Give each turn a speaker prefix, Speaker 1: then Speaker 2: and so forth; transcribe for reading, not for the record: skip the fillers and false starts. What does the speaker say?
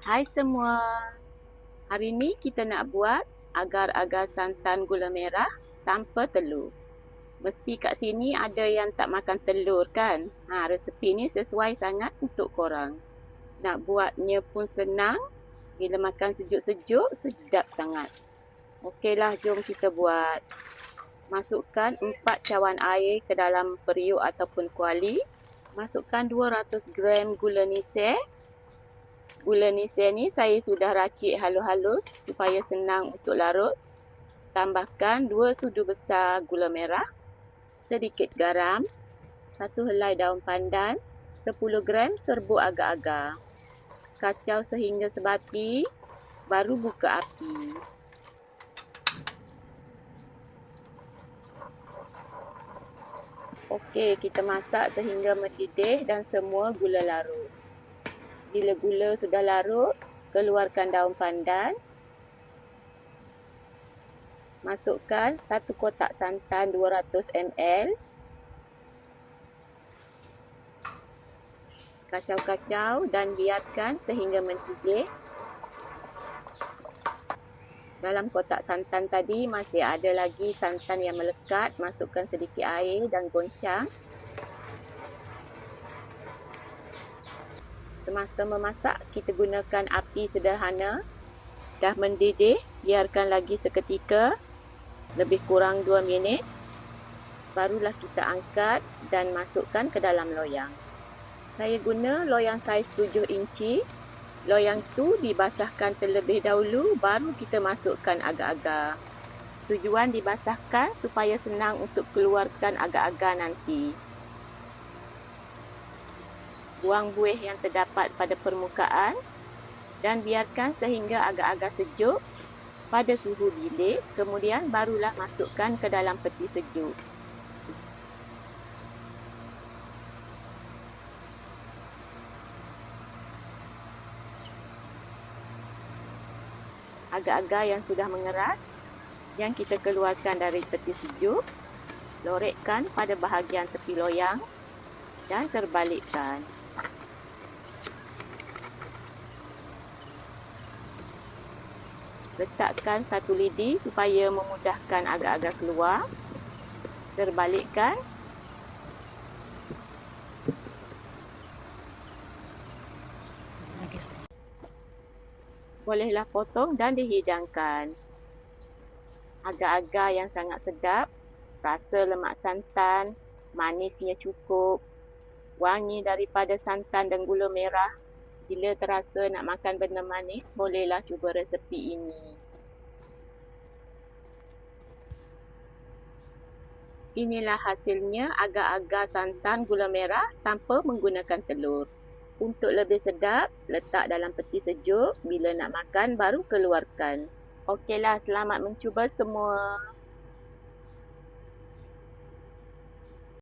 Speaker 1: Hai semua, hari ni kita nak buat agar-agar santan gula merah tanpa telur. Mesti kat sini ada yang tak makan telur kan? Resepi ni sesuai sangat untuk korang. Nak buatnya pun senang, bila makan sejuk-sejuk sedap sangat. Okeylah, jom kita buat. Masukkan 4 cawan air ke dalam periuk ataupun kuali. Masukkan 200 gram gula nisir. Gula nisir ni saya sudah racik halus-halus supaya senang untuk larut. Tambahkan 2 sudu besar gula merah, sedikit garam, 1 helai daun pandan, 10 gram serbuk agar-agar. Kacau sehingga sebati, baru buka api. Okey, kita masak sehingga mendidih dan semua gula larut. Bila gula sudah larut, keluarkan daun pandan. Masukkan 1 kotak santan 200 ml. Kacau-kacau dan biarkan sehingga mendidih. Dalam kotak santan tadi masih ada lagi santan yang melekat. Masukkan sedikit air dan goncang. Semasa memasak, kita gunakan api sederhana. Dah mendidih, biarkan lagi seketika, lebih kurang 2 minit. Barulah kita angkat dan masukkan ke dalam loyang. Saya guna loyang saiz 7 inci. Loyang tu dibasahkan terlebih dahulu, baru kita masukkan agar-agar. Tujuan dibasahkan supaya senang untuk keluarkan agar-agar nanti. Buang buih yang terdapat pada permukaan dan biarkan sehingga agar-agar sejuk pada suhu bilik, kemudian barulah masukkan ke dalam peti sejuk. Agar-agar yang sudah mengeras, yang kita keluarkan dari peti sejuk, lorekkan pada bahagian tepi loyang dan terbalikkan. Letakkan 1 lidi supaya memudahkan agar-agar keluar. Terbalikkan. Bolehlah potong dan dihidangkan. Agar-agar yang sangat sedap, rasa lemak santan, manisnya cukup, wangi daripada santan dan gula merah. Bila terasa nak makan benda manis, bolehlah cuba resepi ini. Inilah hasilnya agar-agar santan gula merah tanpa menggunakan telur. Untuk lebih sedap, letak dalam peti sejuk. Bila nak makan, baru keluarkan. Okeylah, selamat mencuba semua.